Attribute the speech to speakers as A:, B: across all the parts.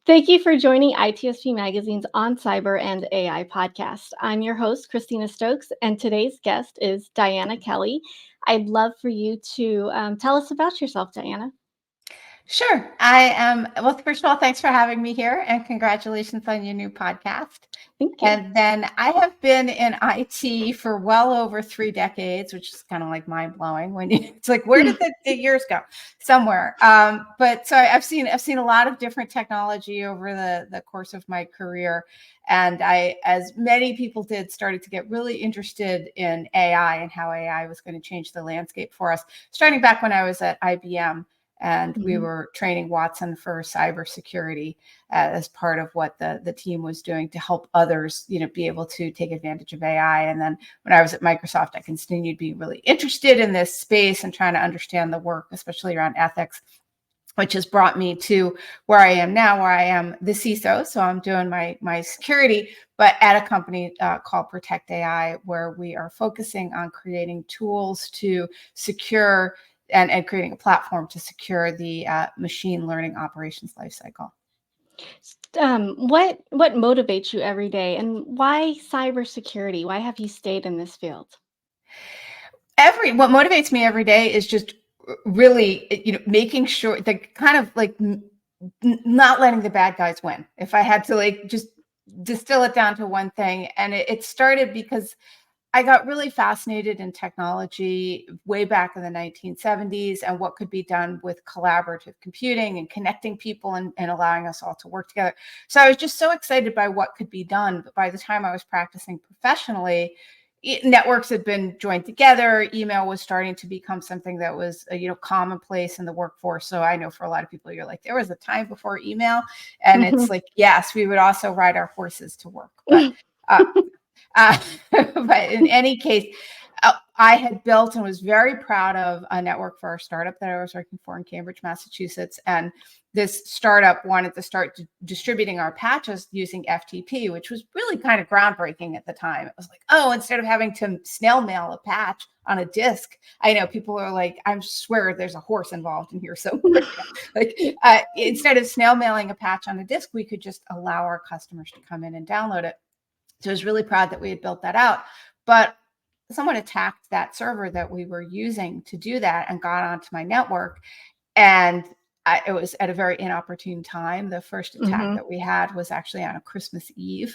A: Thank you for joining ITSP Magazine's On Cyber and AI podcast. I'm your host, Christina Stokes, and today's guest is Diana Kelley. I'd love for you to tell us about yourself, Diana.
B: Sure. I am. Well, first of all, thanks for having me here and congratulations on your new podcast.
A: Thank you.
B: And then I have been in IT for well over 3 decades, which is kind of like mind blowing when it's like, where did the years go? Somewhere. But so I've seen a lot of different technology over the course of my career. And I, as many people did, started to get really interested in AI and how AI was going to change the landscape for us, starting back when I was at IBM. And we were training Watson for cybersecurity as part of what the team was doing to help others, be able to take advantage of AI. And then when I was at Microsoft, I continued being really interested in this space and trying to understand the work, especially around ethics, which has brought me to where I am now, where I am the CISO. So I'm doing my security, but at a company called Protect.AI, where we are focusing on creating tools to secure and creating a platform to secure the machine learning operations lifecycle.
A: What motivates you every day, and why cybersecurity? Why have you stayed in this field?
B: What motivates me every day is just really, making sure that kind of like not letting the bad guys win. If I had to like just distill it down to one thing, and it started because I got really fascinated in technology way back in the 1970s and what could be done with collaborative computing and connecting people and allowing us all to work together. So I was just so excited by what could be done. But by the time I was practicing professionally, networks had been joined together. Email was starting to become something that was, commonplace in the workforce. So I know for a lot of people, you're like, there was a time before email. And it's like, yes, we would also ride our horses to work. But but in any case, I had built and was very proud of a network for our startup that I was working for in Cambridge, Massachusetts. And this startup wanted to start distributing our patches using FTP, which was really kind of groundbreaking at the time. It was like, oh, instead of having to snail mail a patch on a disk, I know people are like, I swear there's a horse involved in here somewhere. Instead of snail mailing a patch on a disk, we could just allow our customers to come in and download it. So I was really proud that we had built that out. But someone attacked that server that we were using to do that and got onto my network. And it was at a very inopportune time. The first attack that we had was actually on a Christmas Eve.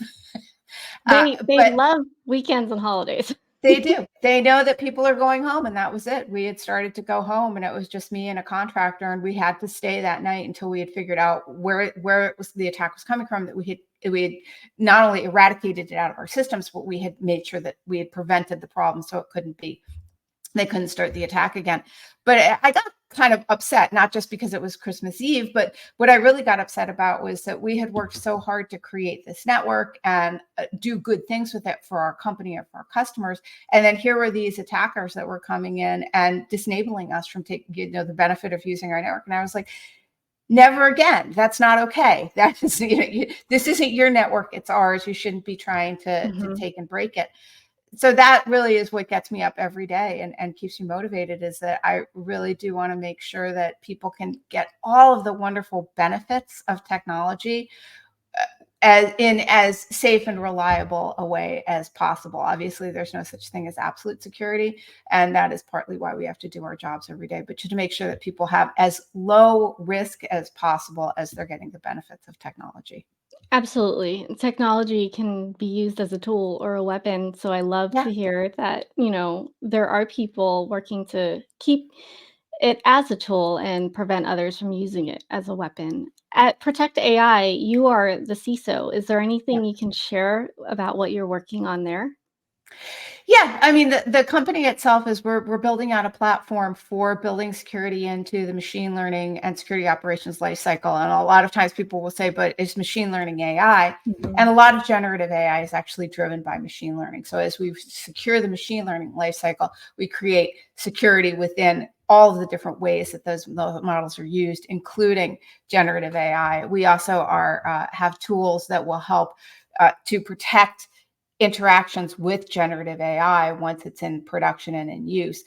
A: They love weekends and holidays.
B: They do. They know that people are going home, and that was it. We had started to go home, and it was just me and a contractor, and we had to stay that night until we had figured out where it was the attack was coming from. That we had not only eradicated it out of our systems, but we had made sure that we had prevented the problem so they couldn't start the attack again. But I got kind of upset, not just because it was Christmas Eve, but what I really got upset about was that we had worked so hard to create this network and do good things with it for our company and for our customers. And then here were these attackers that were coming in and disabling us from taking, the benefit of using our network. And I was like, never again. That's not okay. That is, this isn't your network. It's ours. You shouldn't be trying to take and break it. So that really is what gets me up every day and keeps me motivated, is that I really do want to make sure that people can get all of the wonderful benefits of technology as safe and reliable a way as possible. Obviously, there's no such thing as absolute security, and that is partly why we have to do our jobs every day, but to make sure that people have as low risk as possible as they're getting the benefits of technology.
A: Absolutely. Technology can be used as a tool or a weapon. So I love to hear that, there are people working to keep it as a tool and prevent others from using it as a weapon. At Protect AI, you are the CISO. Is there anything you can share about what you're working on there?
B: Yeah, I mean, the company itself is we're building out a platform for building security into the machine learning and security operations lifecycle. And a lot of times people will say, but it's machine learning AI. And a lot of generative AI is actually driven by machine learning. So as we secure the machine learning lifecycle, we create security within all of the different ways that those models are used, including generative AI. We also have tools that will help to protect interactions with generative AI once it's in production and in use,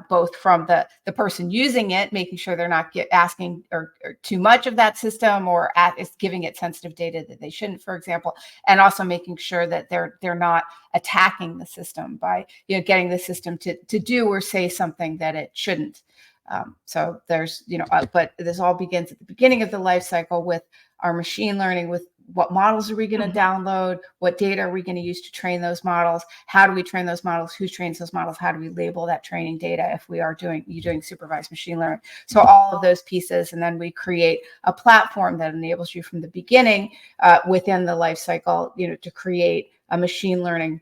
B: both from the person using it, making sure they're not asking or too much of that system, or is giving it sensitive data that they shouldn't, for example, and also making sure that they're not attacking the system by getting the system to do or say something that it shouldn't. So there's but this all begins at the beginning of the life cycle with our machine learning, with what models are we going to download? What data are we going to use to train those models? How do we train those models? Who trains those models? How do we label that training data if we are doing supervised machine learning? So all of those pieces, and then we create a platform that enables you from the beginning within the life cycle, to create a machine learning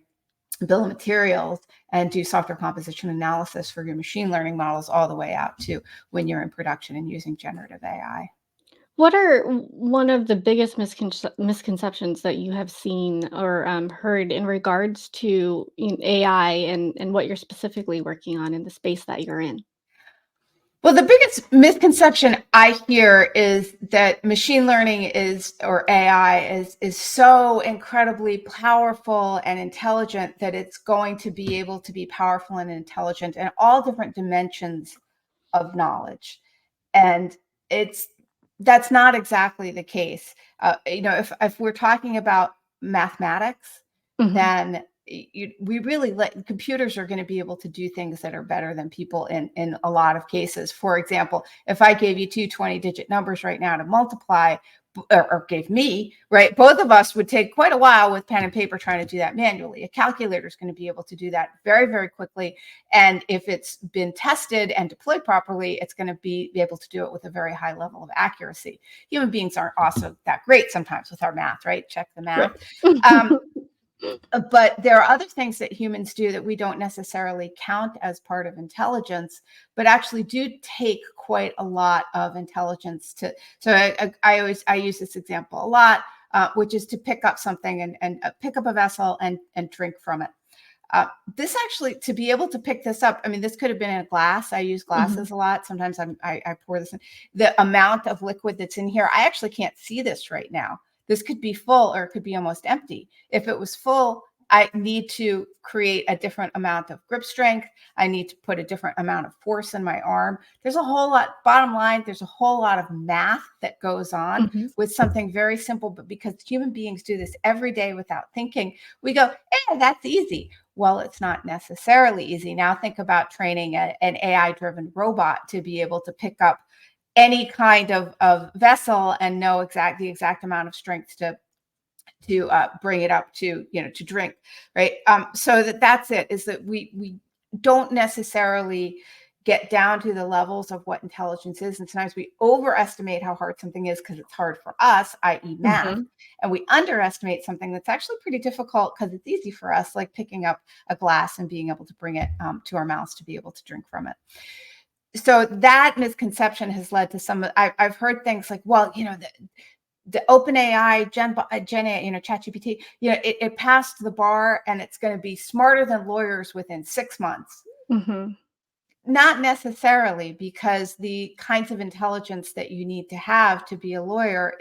B: bill of materials and do software composition analysis for your machine learning models all the way out to when you're in production and using generative AI.
A: What are one of the biggest misconceptions that you have seen or heard in regards to AI and what you're specifically working on in the space that you're in?
B: Well, the biggest misconception I hear is that machine learning or AI is so incredibly powerful and intelligent that it's going to be able to be powerful and intelligent in all different dimensions of knowledge. And that's not exactly the case. If we're talking about mathematics,
A: Mhm.
B: then we really computers are going to be able to do things that are better than people in a lot of cases. For example, if I gave you two 20-digit numbers right now to multiply, or gave me, right, both of us would take quite a while with pen and paper trying to do that manually. A calculator is going to be able to do that very, very quickly. And if it's been tested and deployed properly, it's going to be able to do it with a very high level of accuracy. Human beings aren't also that great sometimes with our math, right? Check the math.
A: Right.
B: But there are other things that humans do that we don't necessarily count as part of intelligence, but actually do take quite a lot of intelligence to. So I use this example a lot, which is to pick up something and pick up a vessel and drink from it. This actually, to be able to pick this up, I mean, this could have been in a glass. I use
A: Mhm.
B: glasses a lot. Sometimes I pour this in. The amount of liquid that's in here, I actually can't see this right now. This could be full or it could be almost empty. If it was full, I need to create a different amount of grip strength. I need to put a different amount of force in my arm. There's a whole lot, bottom line, there's a whole lot of math that goes on
A: Mhm.
B: with something very simple, but because human beings do this every day without thinking, we go, that's easy. Well, it's not necessarily easy. Now think about training an AI-driven robot to be able to pick up any kind of vessel and know the exact amount of strength to bring it up to to drink, right? So that's it. Is that we don't necessarily get down to the levels of what intelligence is, and sometimes we overestimate how hard something is because it's hard for us, i.e., math,
A: Mhm.
B: and we underestimate something that's actually pretty difficult because it's easy for us, like picking up a glass and being able to bring it to our mouths to be able to drink from it. So that misconception has led to I've heard things like, well, the OpenAI, Gen AI, ChatGPT, it passed the bar and it's going to be smarter than lawyers within 6 months.
A: Mhm.
B: Not necessarily, because the kinds of intelligence that you need to have to be a lawyer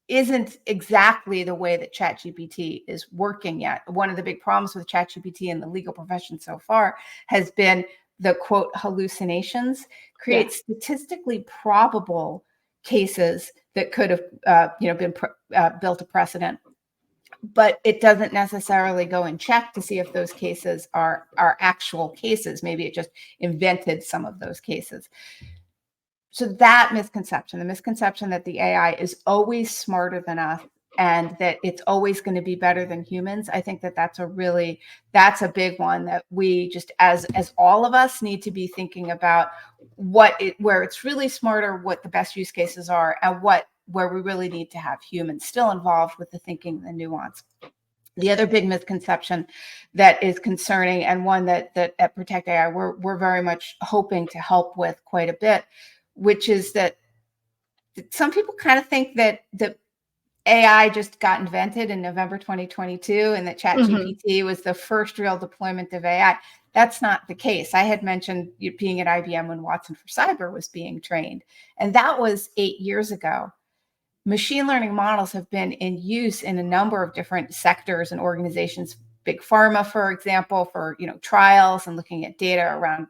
B: isn't exactly the way that ChatGPT is working yet. One of the big problems with ChatGPT in the legal profession so far has been the quote hallucinations,
A: Yeah.
B: create statistically probable cases that could have been built a precedent, but it doesn't necessarily go and check to see if those cases are actual cases. Maybe it just invented some of those cases. So that misconception, the misconception that the AI is always smarter than us and that it's always going to be better than humans, I think that that's a big one that we just, as all of us, need to be thinking about where it's really smarter, what the best use cases are, and where we really need to have humans still involved with the thinking and the nuance. The other big misconception that is concerning, and one that at Protect.AI we're very much hoping to help with quite a bit, which is that some people kind of think that the AI just got invented in November 2022 and that
A: Mhm.
B: ChatGPT was the first real deployment of AI. That's not the case. I had mentioned you being at IBM when Watson for Cyber was being trained, and that was 8 years ago. machine learning models have been in use in a number of different sectors and organizations. Big pharma, for example, for trials and looking at data around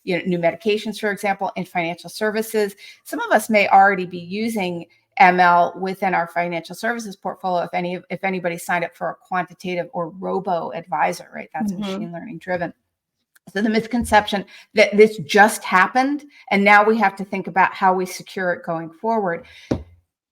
B: new medications, for example, in financial services. Some of us may already be using ML within our financial services portfolio. If anybody signed up for a quantitative or robo advisor, right? That's machine learning driven. So the misconception that this just happened and now we have to think about how we secure it going forward.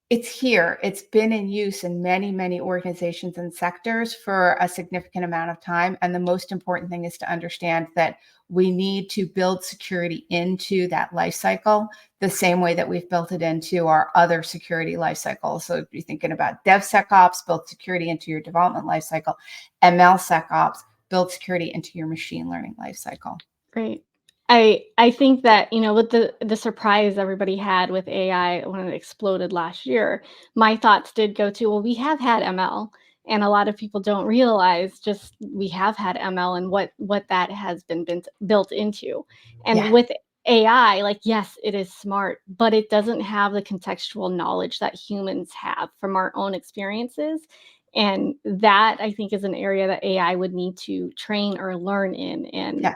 B: It's here. It's been in use in many, many organizations and sectors for a significant amount of time. And the most important thing is to understand that we need to build security into that life cycle the same way that we've built it into our other security life cycles. So if you're thinking about DevSecOps, build security into your development life cycle. MLSecOps, build security into your machine learning life cycle.
A: Great. I think that, with the surprise everybody had with AI when it exploded last year, my thoughts did go to, well, we have had ML, and a lot of people don't realize just we have had ML and what that has been built into. And
B: Yeah,
A: with AI, like, yes, it is smart, but it doesn't have the contextual knowledge that humans have from our own experiences. And that, I think, is an area that AI would need to train or learn in, and,
B: yeah,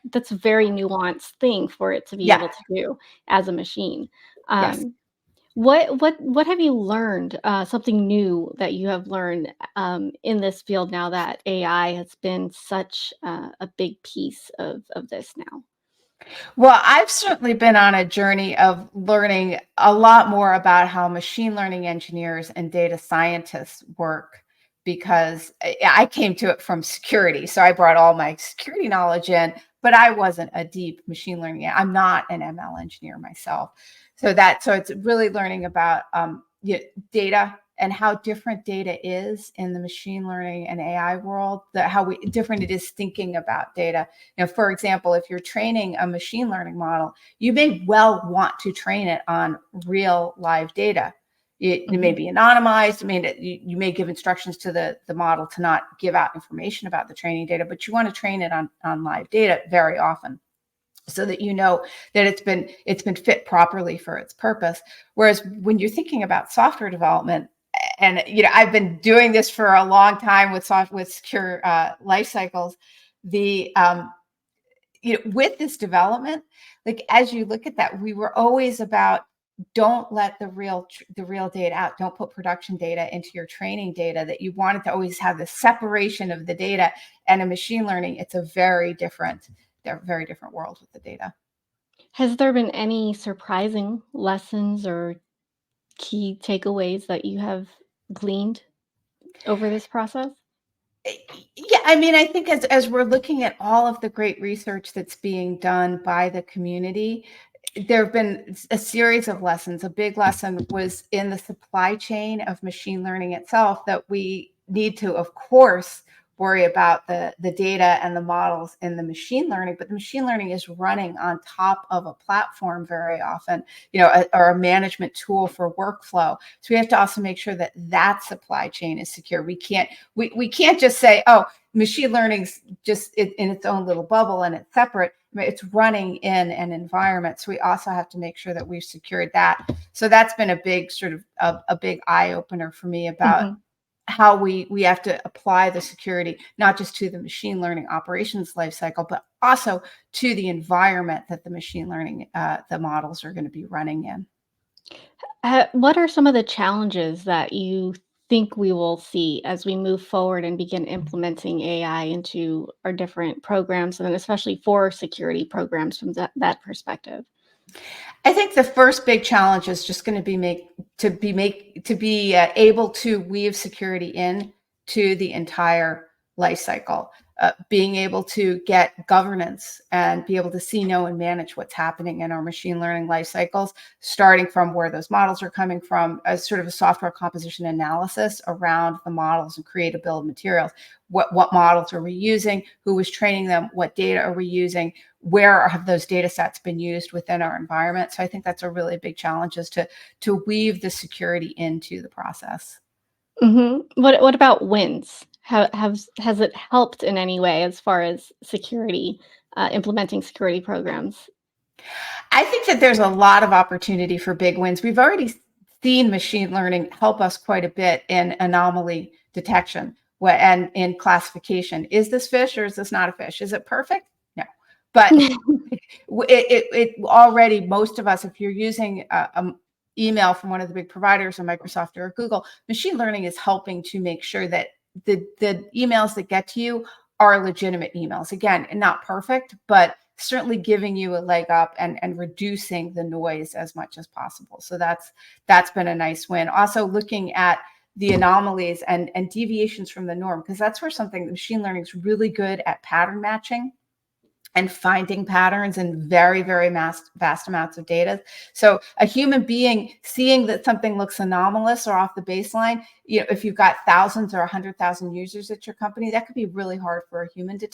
A: that's a very nuanced thing for it to be
B: yeah,
A: able to do as a machine.
B: yes.
A: Um, what have you learned, something new that you have learned, in this field now that AI has been such a big piece of this now?
B: Well, I've certainly been on a journey of learning a lot more about how machine learning engineers and data scientists work because I came to it from security. So I brought all my security knowledge in, but I wasn't a deep machine learning. I'm not an ML engineer myself. So it's really learning about data and how different data is in the machine learning and AI world, how different it is thinking about data. For example, if you're training a machine learning model, you may well want to train it on real live data. It may
A: Mhm.
B: be anonymized. I mean, you may give instructions to the model to not give out information about the training data, but you want to train it on live data very often so that that it's been fit properly for its purpose. Whereas when you're thinking about software development, and I've been doing this for a long time with secure life cycles, the with this development, like as you look at that, we were always about don't let the real data out. Don't put production data into your training data. That you wanted to always have the separation of the data. And in machine learning, it's a they're very different world with the data.
A: Has there been any surprising lessons or key takeaways that you have gleaned over this process?
B: Yeah, I mean, I think as we're looking at all of the great research that's being done by the community, there have been a series of lessons. A big lesson was in the supply chain of machine learning itself, that we need to, of course, worry about the data and the models in the machine learning, but the machine learning is running on top of a platform very often, or a management tool for workflow. So we have to also make sure that that supply chain is secure. We can't just say, oh, machine learning's just in its own little bubble and it's separate. I mean, it's running in an environment. So we also have to make sure that we've secured that. So that's been a big sort of a big eye opener for me about
A: Mhm.
B: how we have to apply the security, not just to the machine learning operations lifecycle, but also to the environment that the machine learning, the models are going to be running in.
A: What are some of the challenges that you think we will see as we move forward and begin implementing AI into our different programs, and then especially for security programs from that perspective?
B: I think the first big challenge is just going to be able to weave security in to the entire life cycle. Being able to get governance and be able to see, know, and manage what's happening in our machine learning life cycles, starting from where those models are coming from, as sort of a software composition analysis around the models and create a bill of materials. What models are we using? Who was training them? What data are we using? Where have those data sets been used within our environment? So I think that's a really big challenge, is to weave the security into the process.
A: Mhm. What about wins? Has it helped in any way as far as security, implementing security programs?
B: I think that there's a lot of opportunity for big wins. We've already seen machine learning help us quite a bit in anomaly detection and in classification. Is this fish or is this not a fish? Is it perfect? No. But it already, most of us, if you're using email from one of the big providers, or Microsoft or Google, machine learning is helping to make sure that the emails that get to you are legitimate emails. Again, not perfect, but certainly giving you a leg up and reducing the noise as much as possible. So that's been a nice win. Also looking at the anomalies and deviations from the norm, because that's where something machine learning is really good at pattern matching and finding patterns in very, very vast amounts of data. So a human being seeing that something looks anomalous or off the baseline, if you've got thousands or 100,000 users at your company, that could be really hard for a human to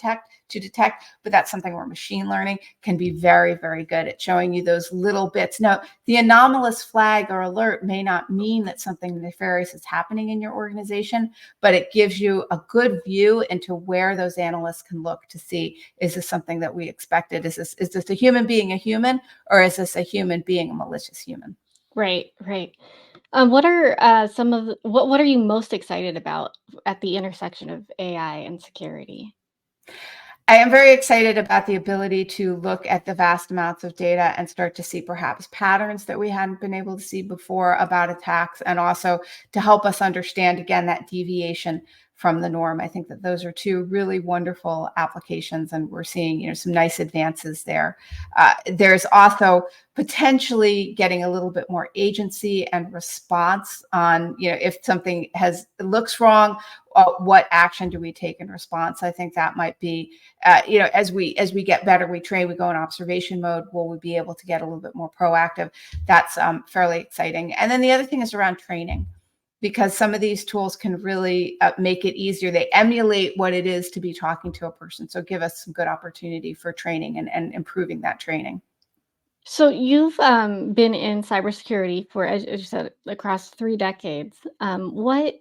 B: detect, but that's something where machine learning can be very, very good at showing you those little bits. Now, the anomalous flag or alert may not mean that something nefarious is happening in your organization, but it gives you a good view into where those analysts can look to see, is this something that we expected? Is this a human being a human, or is this a human being a malicious human?
A: Right, right. What are some of what are you most excited about at the intersection of AI and security?
B: I am very excited about the ability to look at the vast amounts of data and start to see perhaps patterns that we hadn't been able to see before about attacks, and also to help us understand, again, that deviation from the norm. I think that those are two really wonderful applications, and we're seeing, some nice advances there. There's also potentially getting a little bit more agency and response on, if something looks wrong, what action do we take in response? I think that might be, as we get better, we train, we go in observation mode. Will we be able to get a little bit more proactive? That's fairly exciting. And then the other thing is around training, because some of these tools can really make it easier. They emulate what it is to be talking to a person. So give us some good opportunity for training and improving that training.
A: So you've been in cybersecurity for, as you said, across 3 decades. What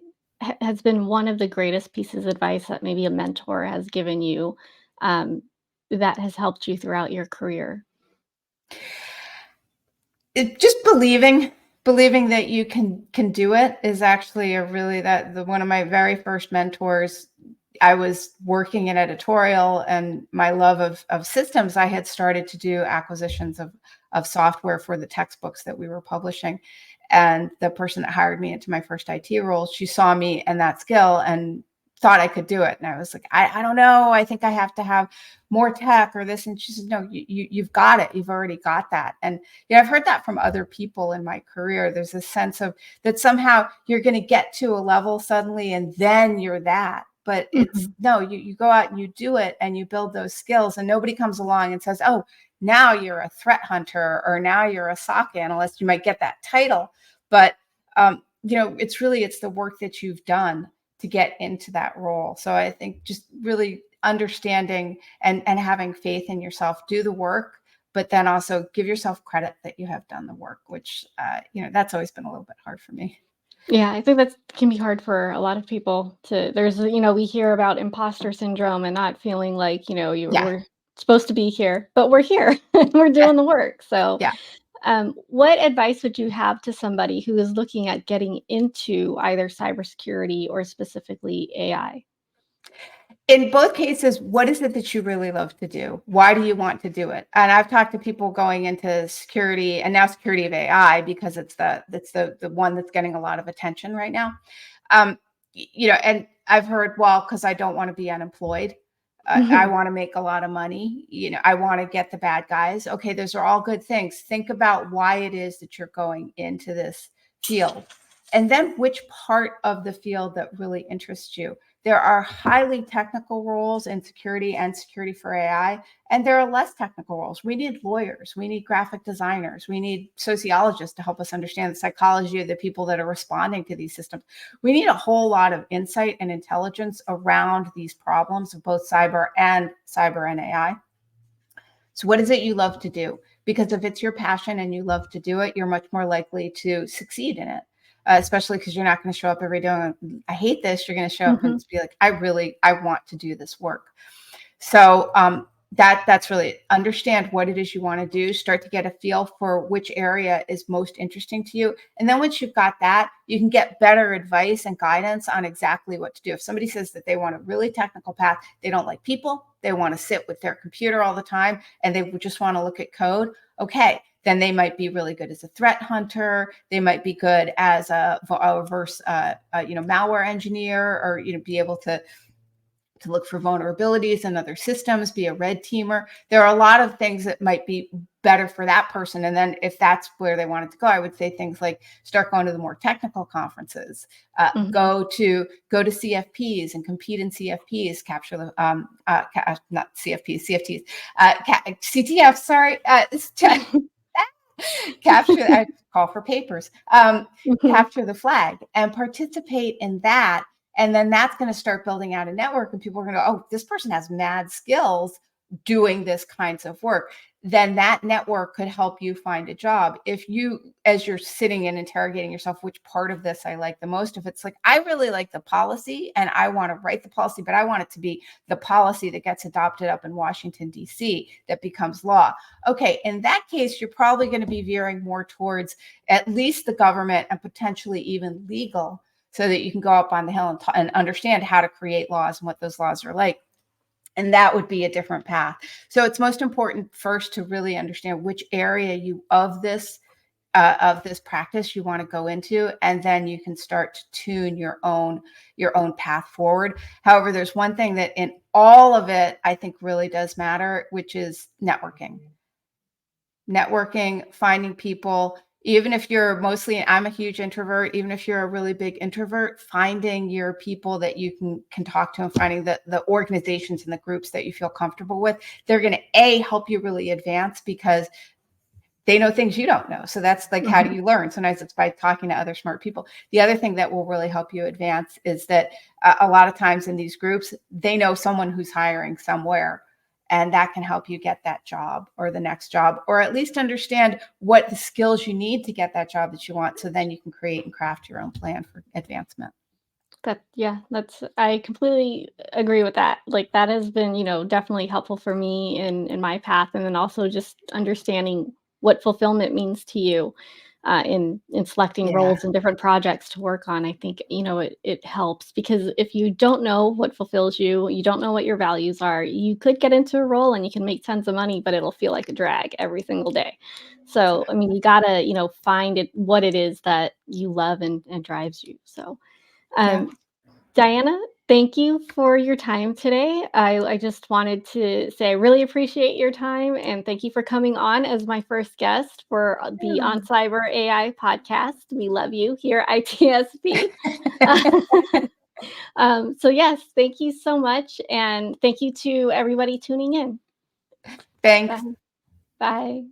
A: has been one of the greatest pieces of advice that maybe a mentor has given you um, that has helped you throughout your career?
B: Just believing that you can do it is actually one of my very first mentors. I was working in editorial, and my love of systems, I had started to do acquisitions of software for the textbooks that we were publishing. And the person that hired me into my first IT role, she saw me and that skill and thought I could do it. And I was like, I don't know. I think I have to have more tech or this. And she said, no, you've got it. You've already got that. And I've heard that from other people in my career. There's a sense of that somehow you're going to get to a level suddenly and then you're that. But it's
A: Mhm.
B: no, you go out and you do it and you build those skills, and nobody comes along and says, oh, now you're a threat hunter or now you're a SOC analyst. You might get that title, but it's the work that you've done to get into that role. So I think just really understanding and having faith in yourself, do the work, but then also give yourself credit that you have done the work, which, that's always been a little bit hard for me.
A: Yeah, I think that can be hard for a lot of people to we hear about imposter syndrome and not feeling like,
B: Yeah.
A: we're supposed to be here, but we're here and we're
B: Yeah.
A: doing the work. So,
B: Yeah.
A: what advice would you have to somebody who is looking at getting into either cybersecurity or specifically AI?
B: In both cases, what is it that you really love to do? Why do you want to do it? And I've talked to people going into security, and now security of AI, because it's the one that's getting a lot of attention right now. And I've heard, well, because I don't want to be unemployed. I want to make a lot of money. I want to get the bad guys. Okay, those are all good things. Think about why it is that you're going into this field, and then which part of the field that really interests you. There are highly technical roles in security and security for AI, and there are less technical roles. We need lawyers, we need graphic designers, we need sociologists to help us understand the psychology of the people that are responding to these systems. We need a whole lot of insight and intelligence around these problems of both cyber and AI. So what is it you love to do? Because if it's your passion and you love to do it, you're much more likely to succeed in it. Especially because you're not going to show up every day and I hate this. You're going to show up and
A: Mhm.
B: be like, I want to do this work. So that's really understand what it is you want to do, start to get a feel for which area is most interesting to you. And then once you've got that, you can get better advice and guidance on exactly what to do. If somebody says that they want a really technical path, they don't like people, they want to sit with their computer all the time, and they just want to look at code, okay, then they might be really good as a threat hunter. They might be good as a malware engineer, or be able to look for vulnerabilities in other systems, be a red teamer. There are a lot of things that might be better for that person. And then if that's where they wanted to go, I would say things like start going to the more technical conferences, go to CFPs and compete in CFPs, capture the not CFPs, CFTs, CTF. Sorry, capture. I call for papers. Capture the flag and participate in that. And then that's going to start building out a network, and people are going to go, oh, this person has mad skills doing this kinds of work. Then that network could help you find a job. If you, as you're sitting and interrogating yourself, which part of this I like the most, if it's like, I really like the policy and I want to write the policy, but I want it to be the policy that gets adopted up in Washington, D.C., that becomes law. Okay, in that case, you're probably going to be veering more towards at least the government and potentially even legal, so that you can go up on the hill and understand how to create laws and what those laws are like. And that would be a different path. So it's most important first to really understand which area of this practice you want to go into, and then you can start to tune your own path forward. However, there's one thing that in all of it I think really does matter, which is networking, finding people. Even if you're I'm a huge introvert, even if you're a really big introvert, finding your people that you can talk to, and finding the organizations and the groups that you feel comfortable with, they're going to help you really advance, because they know things you don't know. So that's like, how do you learn? Sometimes it's by talking to other smart people. The other thing that will really help you advance is that a lot of times in these groups, they know someone who's hiring somewhere, and that can help you get that job or the next job, or at least understand what the skills you need to get that job that you want. So then you can create and craft your own plan for advancement.
A: I completely agree with that. Like, that has been, definitely helpful for me in my path, and then also just understanding what fulfillment means to you, in selecting
B: Yeah,
A: roles and different projects to work on. I think, it helps, because if you don't know what fulfills you, you don't know what your values are, you could get into a role and you can make tons of money, but it'll feel like a drag every single day. So, I mean, you gotta, find what it is that you love and drives you. So,
B: yeah.
A: um, Diana, thank you for your time today. I just wanted to say I really appreciate your time, and thank you for coming on as my first guest for the On Cyber AI podcast. We love you here at ITSP. So yes, thank you so much, and thank you to everybody tuning in.
B: Thanks.
A: Bye. Bye.